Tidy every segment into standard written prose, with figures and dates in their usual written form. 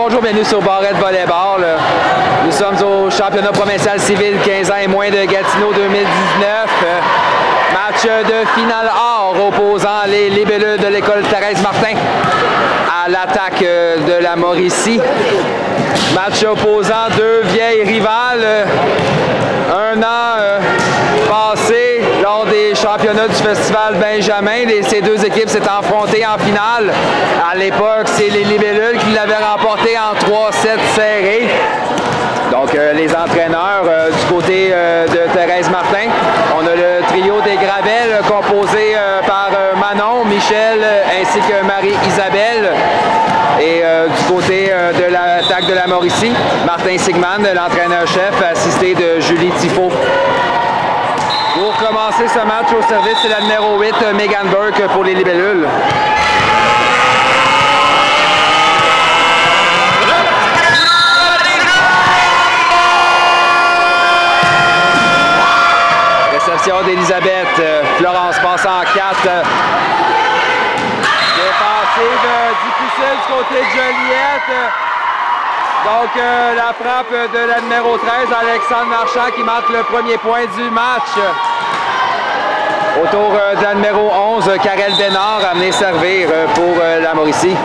bonjour, bienvenue sur Barrette Volleyball. Nous sommes au championnat provincial civil 15 ans et moins de Gatineau 2019. Match de finale or opposant les libellules de l'école Thérèse Martin à l'attaque de la Mauricie. Match opposant deux vieilles rivales. Un an passé lors des championnats du Festival Benjamin, ces deux équipes s'étaient affrontées en finale. À l'époque, c'est les libellules qui l'avaient remporté en 3-7 serrés. Donc, les entraîneurs du côté de Thérèse Martin, on a le trio des Gravelles composé par Manon, Michel ainsi que Marie-Isabelle. Et du côté de l'attaque de la Mauricie, Martin Sigman, l'entraîneur-chef, assisté de Julie Tifo. Pour commencer ce match au service, c'est la numéro 8, Megan Burke pour les libellules. Réception d'Elisabeth. Florence passe en 4. Défensive difficile du côté de Joliette. Donc la frappe de la numéro 13, Alexandre Marchand, qui marque le premier point du match. Autour de la numéro 11, Karel Bénard, amené servir pour la Mauricie.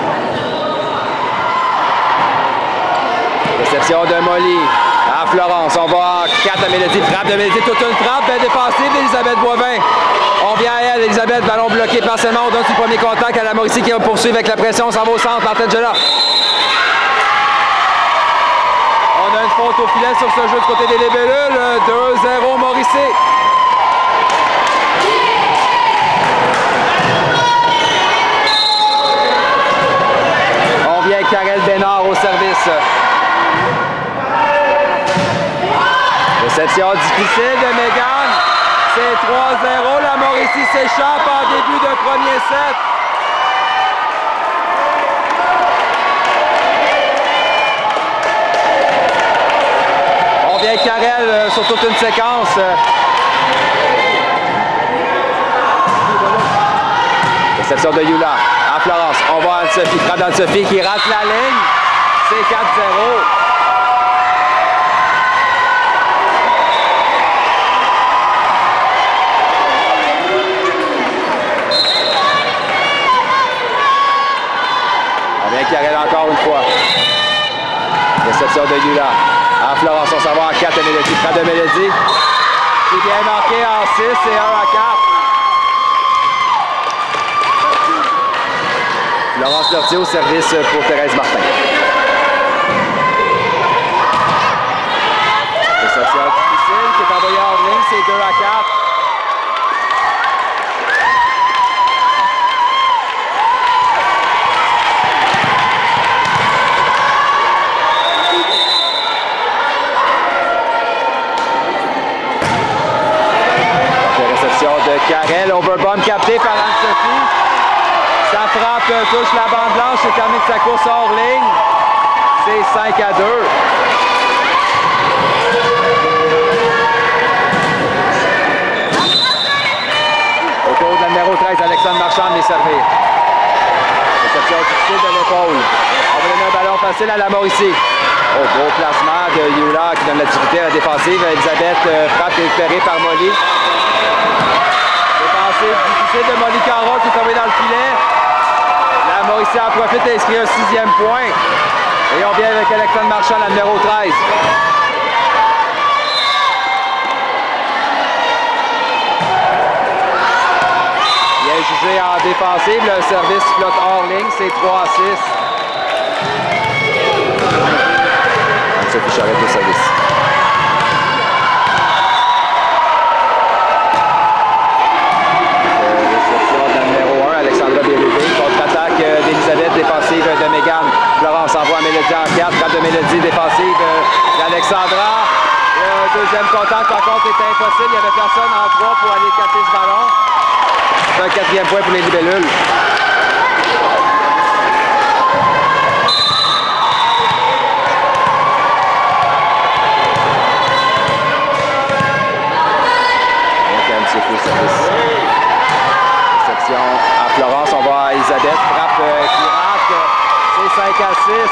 Réception de Molly à Florence. On va en 4 à Mélodie. Frappe de Mélodie, toute une frappe défensive d'Elisabeth Boivin. On vient à elle, Elisabeth, ballon bloqué partiellement. On donne son premier contact à la Mauricie qui va poursuivre avec la pression. On s'en va au centre, en tête de là. On a une faute au filet sur ce jeu du côté des libellules. 2-0 Mauricie. On vient avec Karel Bénard au service. Réception difficile de Megan. C'est 3-0. La Mauricie s'échappe en début de premier set. On vient avec Karel sur toute une séquence. Réception de Yula à Florence. On va à Anne-Sophie. Frappe d'Anne-Sophie qui rate la ligne. C'est 4-0. Karel encore une fois. Réception de Yula. À Florence, on s'en va en 4 à Mélodie. Frappe de Mélodie. Qui vient marqué en 6 et 1 à 4. Florence Lortier au service pour Thérèse Martin. Réception difficile qui est envoyée en ligne. C'est 2 à 4. De Karel, overbomb capté par Anne-Sophie. Sa frappe touche la bande blanche et termine sa course hors ligne. C'est 5 à 2. Autour de la numéro 13, Alexandre Marchand les servir. Réception difficile de l'épaule. On va donner un ballon facile à la Mauricie. Oh, beau placement de Yula qui donne la difficulté à la défensive. Elisabeth frappe récupérée par Molly. Difficile de Molly Carroll qui est tombé dans le filet. La Mauricie en profite et inscrit un 6e point. Et on vient avec Alexandre Marchand, la numéro 13. Bien jugé en défensive. Le service flotte hors ligne. C'est 3 à 6. Anne-Sophie Charette au service. d'Elisabeth, défensive de Megan. Florence envoie à Mélodie en 4. Frappe de Mélodie, défensive d'Alexandra. Le deuxième contact, par contre, était impossible. Il n'y avait personne en 3 pour aller capter ce ballon. C'est un 4e point pour les libellules. Réception à Florence, on va à Elisabeth, frappe qui rate, c'est 5 à 6.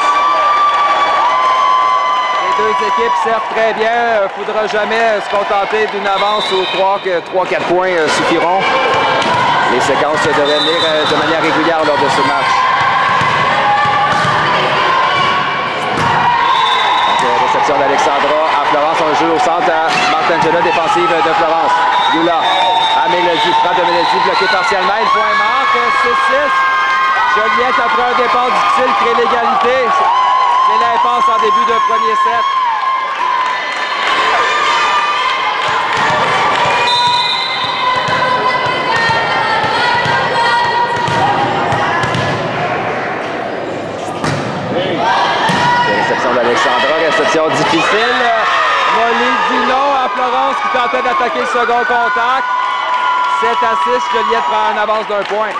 deux équipes servent très bien. Il ne faudra jamais se contenter d'une avance aux 3-4 points suffiront. Les séquences devraient venir de manière régulière lors de ce match. Donc, réception d'Alexandra à Florence. On joue au centre à Martangela, défensive de Florence. Yula à Mélodie. Frappe de Mélodie bloquée partiellement. Il point manque. 6-6. Joliette, après un départ difficile, crée l'égalité. C'est l'impasse en début de premier set. Réception d'Alexandra, réception difficile. Molly dit non à Florence qui tentait d'attaquer le second contact. 7-6, Joliette prend en avance d'un point.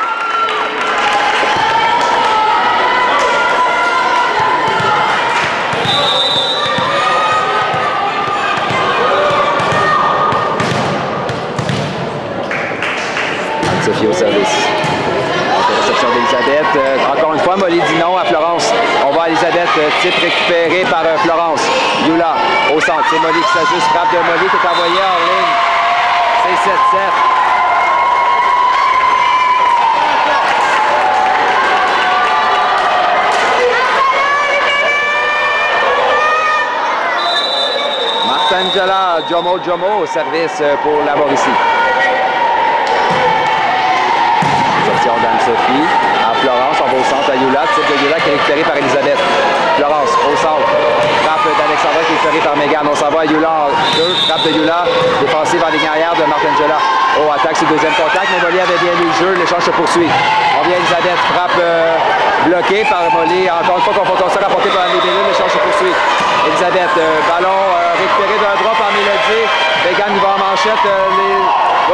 Sophie au service. Réception d'Elisabeth. Encore une fois, Molly dit non à Florence. On va à Elisabeth, type récupéré par Florence. Yula au centre. C'est Molly qui s'ajuste. Frappe de Molly qui est envoyée en ligne. C'est 7-7. Martangela, Jomo au service pour la Mauricie. D'Anne-Sophie à Florence, on va au centre à Yula, type de Yula qui est récupéré par Elisabeth. Florence au centre, frappe d'Alexandra qui est récupérée par Megan. On s'en va à Yula en 2, frappe de Yula, défensive en ligne arrière de Martangela. Oh, attaque sur le deuxième contact, mais Molly avait bien lu le jeu, l'échange se poursuit. On vient Elisabeth, frappe bloquée par Molly. Encore une fois, confrontation rapportée par les Bélunes, l'échange se poursuit. Elisabeth, ballon récupéré d'un drop en Mélodie. Megan y va en manchette.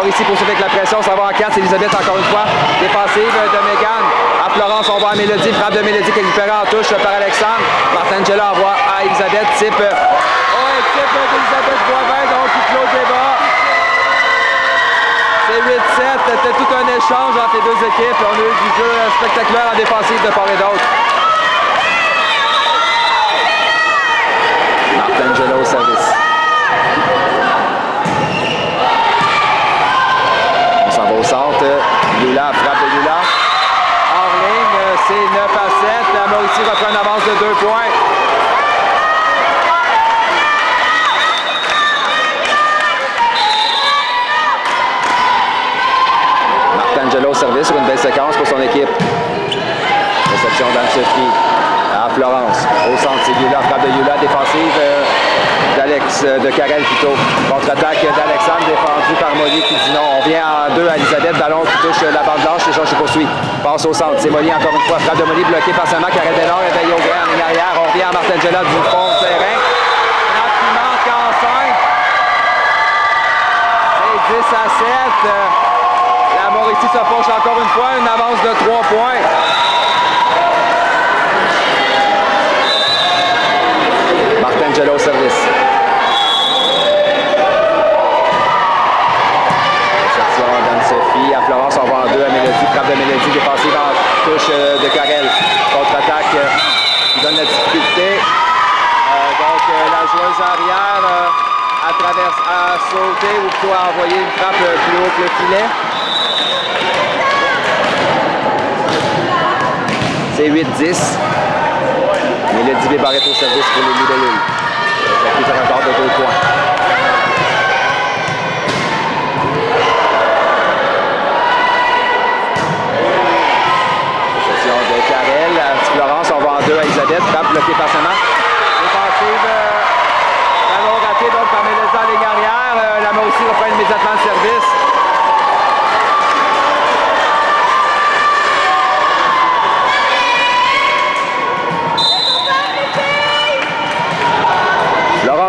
Ici poursuivre avec la pression, ça va en 4, c'est Elisabeth encore une fois, défensive de Megan. À Florence, on voit à Mélodie, frappe de Mélodie qui est récupérée en touche par Alexandre. Martangela envoie à Elisabeth, type d'Elisabeth Boivin, donc qui clôt le débat. C'est 8-7, c'était tout un échange entre les deux équipes. On a eu du jeu spectaculaire en défensive de part et d'autre. Martangela au service. Au centre, Yula, frappe de Yula. Hors ligne, c'est 9-7. La Mauricie reprend une avance de 2 points. Martangela au service sur une belle séquence pour son équipe. Réception d'Anne-Sophie à Florence. Au centre, c'est Yula, frappe de Yula, défensive de Karel plutôt. Contre-attaque d'Alexandre, défendu par Molly qui dit non. On vient en 2 à Elisabeth, ballon qui touche la bande blanche, l'échange se poursuit. Passe au centre, c'est Molly encore une fois. Frappe de Molly bloquée par seulement Karel Bénard, éveillé au grain en ligne arrière. On revient à Martangela du fond du terrain. Frappe qui manque en 5. C'est 10-7. La Mauricie se penche encore une fois, une avance de 3 points. Martangela au service. Réception d'Anne-Sophie à Florence, on va en 2 à Mélodie. Frappe de Mélodie, défensive en touche de Karel. Contre-attaque qui donne la difficulté. Donc la joueuse arrière a sauté ou plutôt a envoyé une frappe plus haut que le filet. C'est 8-10. Mélodie Bébarrette au service pour les Libellules. Ça fait un record de 2 points. Réception de Karel. Florence, on va en 2 à Elisabeth. Frappe bloquée par Sama. Défensive. Ballon raté donc par Mélodie en ligne arrière. La Mauricie reprend immédiatement le service.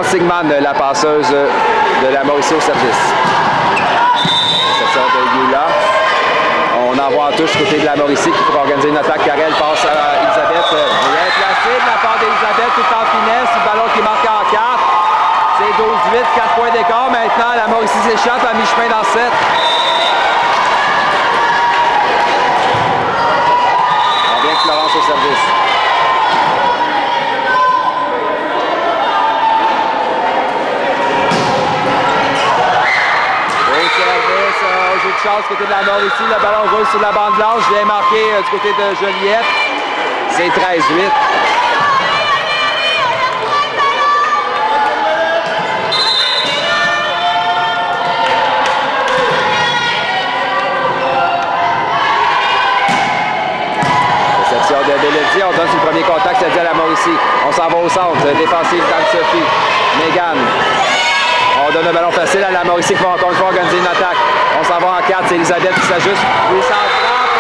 Sigman, la passeuse de la Mauricie au service. Réception de Yula. On envoie en touche côté de la Mauricie qui pourra organiser une attaque. Karel passe à Elisabeth. Bien placé de la part d'Elisabeth tout en finesse. Le ballon qui marque en 4. C'est 12-8, 4 points d'écart. Maintenant, la Mauricie s'échappe à mi-chemin dans 7. On vient Florence au service. passe du côté de la Mauricie. Le ballon roule sur la bande blanche. Vient marqué du côté de Joliette. C'est 13-8. Réception de Bellezzi. On donne sur le premier contact, c'est-à-dire à la Mauricie. On s'en va au centre. Défensive d'Anne-Sophie. Mégane. On donne un ballon facile à la Mauricie qui va encore une fois organiser une attaque. On s'en va en 4, c'est Elisabeth qui s'ajuste. Lui s'en frappe,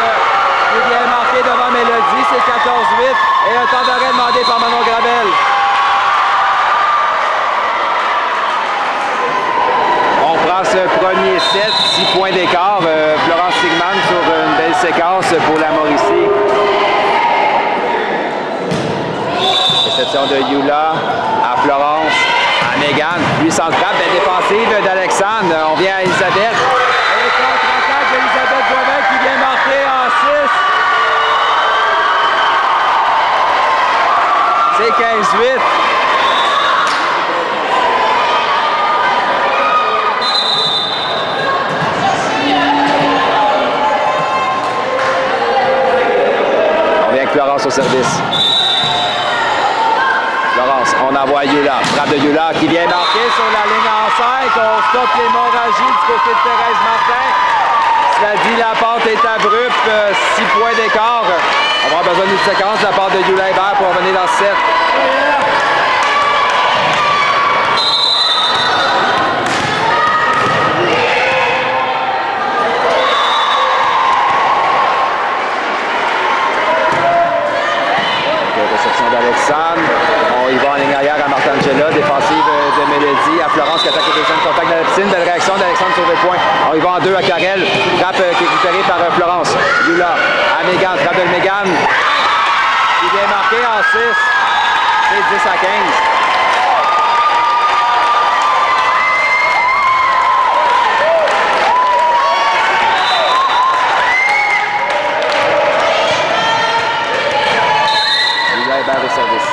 qui vient marqué devant Mélodie, c'est 14-8. Et un temps d'arrêt demandé par Manon Gravel. On prend ce premier set, 6 points d'écart. Florence Sigman sur une belle séquence pour la Mauricie. Réception de Yula à Florence. À Mégane, lui centre frappe, belle défensive d'Alexandre. On vient à Elisabeth. Et contre-attaque d'Elisabeth Boivin qui vient marquer en 6. C'est 15-8. On vient avec Florence au service. Florence, on envoie Yula. Frappe de Yula qui vient marquer sur la ligne en 5. On stoppe l'hémorragie du côté de Thérèse Martin. Cela dit, la pente est abrupte. 6 points d'écart. On va avoir besoin d'une séquence de la part de Yula Hébert pour revenir dans ce set. Réception d'Alexandre. On y va en ligne arrière à Martangela. Défensive de Mélodie. À Florence qui attaque le deuxième contact dans la piscine. Belle réaction d'Alexandre sur le point. On y va en 2 à Karel. Frappe qui est récupérée par Florence. Yula à Mégane. Frappe de Mégane. Qui vient marquer en 6. C'est 10 à 15. De service.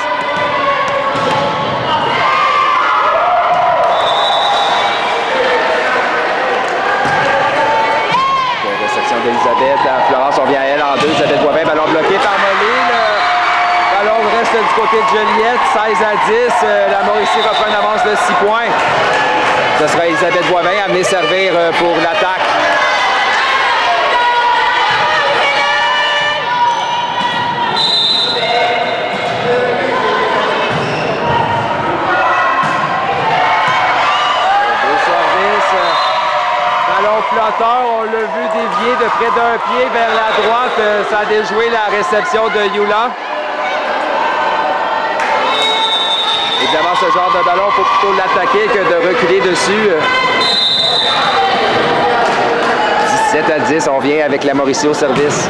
Réception d'Elisabeth à Florence, on vient à elle en 2. Elisabeth Boivin, ballon bloqué par Molly. Le ballon reste du côté de Joliette, 16 à 10. La Mauricie reprend une avance de 6 points. Ce sera Elisabeth Boivin amenée servir pour l'attaque. Flotteur, on l'a vu dévier de près d'un pied vers la droite. Ça a déjoué la réception de Yula. Évidemment, ce genre de ballon, il faut plutôt l'attaquer que de reculer dessus. 17 à 10, on vient avec la Mauricie au service.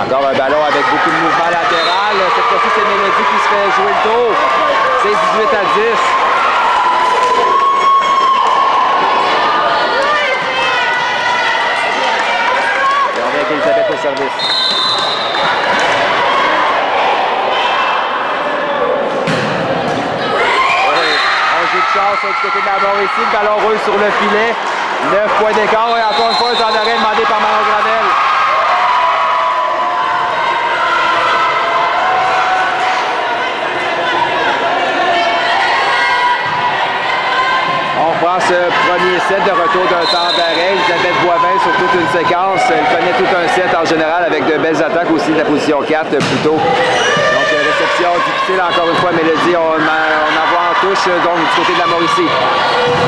Encore un ballon avec beaucoup de mouvement latéral. Cette fois-ci, c'est Mélodie qui se fait jouer le tour. C'est 18 à 10. Elisabeth au service. Un jeu de chance du côté de la Mauricie. Le ballon roule sur le filet. 9 points d'écart. Et encore une fois, un temps d'arrêt demandé par Manon Gravel. On prend ce premier set de retour d'un temps d'arrêt. Elisabeth Boivin sur toute une séquence. Elle connaît tout un set en général avec de belles attaques aussi de la position 4 plutôt. Donc réception difficile encore une fois. Mélodie, on envoie en touche donc du côté de la Mauricie.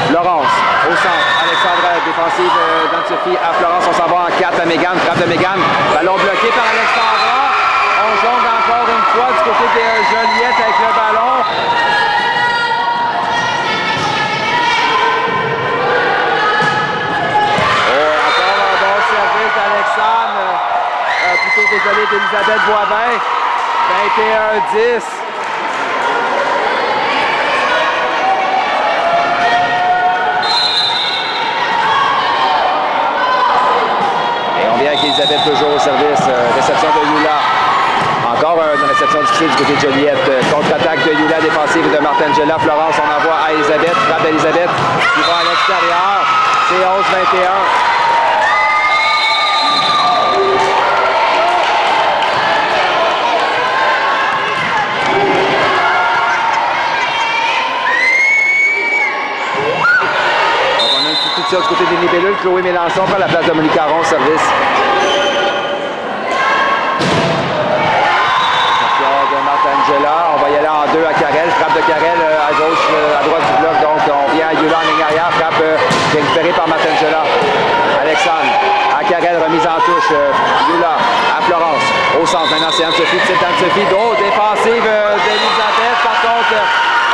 Florence au centre. Alexandra défensive d'Anne-Sophie à Florence. On s'en va en 4 à Mégane. Frappe de Mégane. Ballon bloqué par Alexandra. On jongle encore une fois du côté de Joliette avec le ballon. Plutôt désolé d'Elisabeth Boivin. 21-10. Et on vient avec Elisabeth toujours au service. Réception de Yula. Encore une réception difficile du côté de Joliette. Contre-attaque de Yula, défensive de Martangela. Florence, on envoie à Elisabeth. Frappe d'Elisabeth qui va à l'extérieur. C'est 11-21. partir du côté des libellules. Chloé Mélenchon prend la place de Monique Caron, service. De Martangela, on va y aller en deux à Carrel, frappe de Carrel à gauche, à droite du bloc, donc on vient à Yula en ligne arrière, frappe récupérée par Martangela. Alexandre, à Carrel, remise en touche, Yula, à Florence, au centre, maintenant c'est Anne-Sophie, drôle, défensive d'Elisabeth, par contre,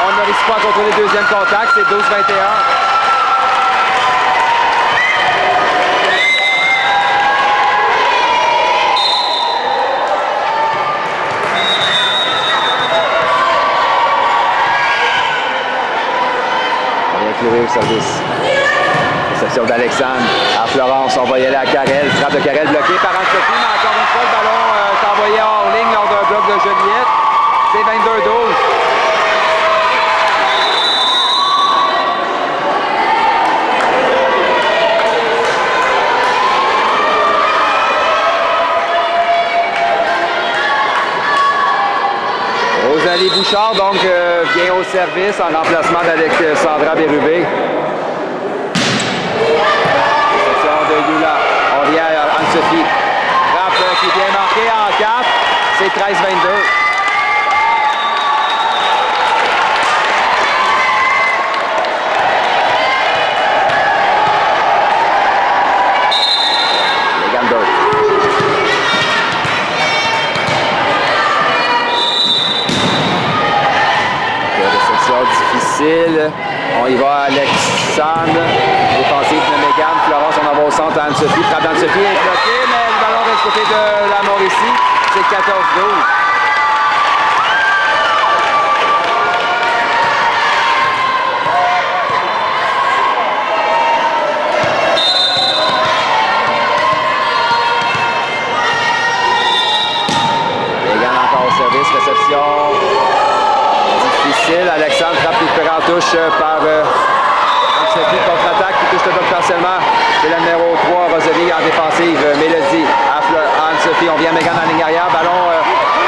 on ne réussit pas à contrôler le deuxième contact, c'est 12-21. Au service. Réception d'Alexandre à Florence. On va y aller à Carrel. Frappe de Carrel bloquée par Anne-Sophie, mais encore une fois, le ballon est envoyé hors ligne lors d'un bloc de Joliette. C'est 22-12. Rosalie Bouchard, donc, vient au service en remplacement d'Alexandra Bérubé. Réception de Yula. On vient à Anne-Sophie. Frappe qui vient marquée en 4. C'est 13-22. Difficile. On y va à Alexandre. Défensive de Mégane. Florence, on en va au centre à Anne-Sophie. Frappe d'Anne-Sophie est bloquée, mais le ballon reste côté de la Mauricie. C'est 14-12. Mégane encore au service. Réception. Alexandre frappe récupérée en touche par Anne-Sophie, contre-attaque qui touche le bloc partiellement. C'est la numéro 3, Rosalie en défensive. Mélodie à Anne-Sophie. On vient à Mégane en ligne arrière. Ballon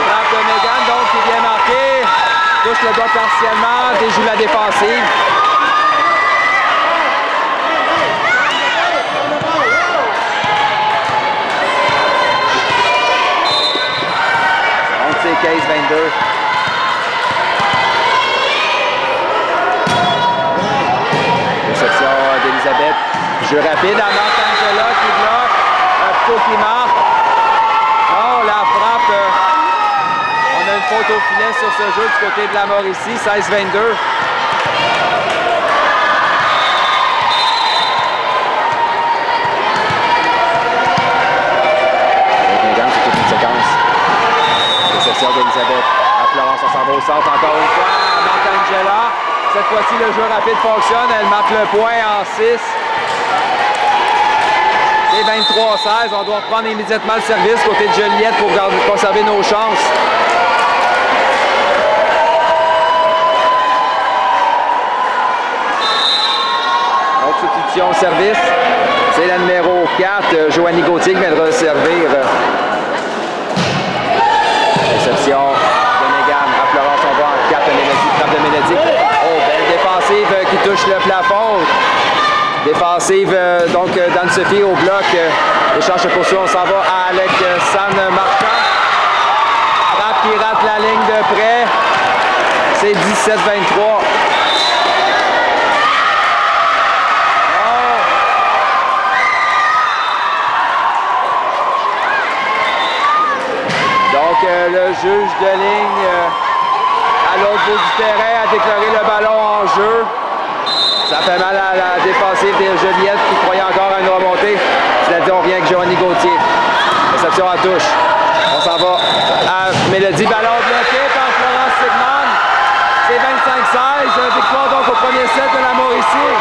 frappe de Mégane, donc qui vient marquer. Touche le bloc partiellement. Déjoue la défensive. Donc c'est 15-22. d'Elisabeth. Jeu rapide à Martangela qui bloque. Pau qui marque. Oh, la frappe. On a une faute au filet sur ce jeu du côté de la Mauricie. 16-22. Réception d'Elisabeth. À Florence, on s'en va au centre encore une fois. Martangela. Cette fois-ci, le jeu rapide fonctionne. Elle marque le point en 6. C'est 23-16. On doit reprendre immédiatement le service côté de Joliette pour conserver nos chances. Autre substitution au service. C'est la numéro 4, Joanie Gauthier, qui viendra servir. Réception de Mégane. À Florence, on va en 4 de Mélodie. Frappe de Mélodie. Oh, belle défensive qui touche le plafond. Défensive donc d'Anne-Sophie au bloc. Échange de poursuite, on s'en va à Alexandre Marchand. Frappe qui rate la ligne de près. C'est 17-23. Donc le juge de ligne à l'autre bout du terrain a déclaré le ballon en jeu. Ça fait mal à la défensive de Joliette qui croyait encore à une remontée. C'est-à-dire on vient avec Joanie Gauthier. Réception à touche. On s'en va à Mélodie. Ballon bloqué par Florence Sigmund. C'est 25-16. Victoire donc au premier set de la Mauricie.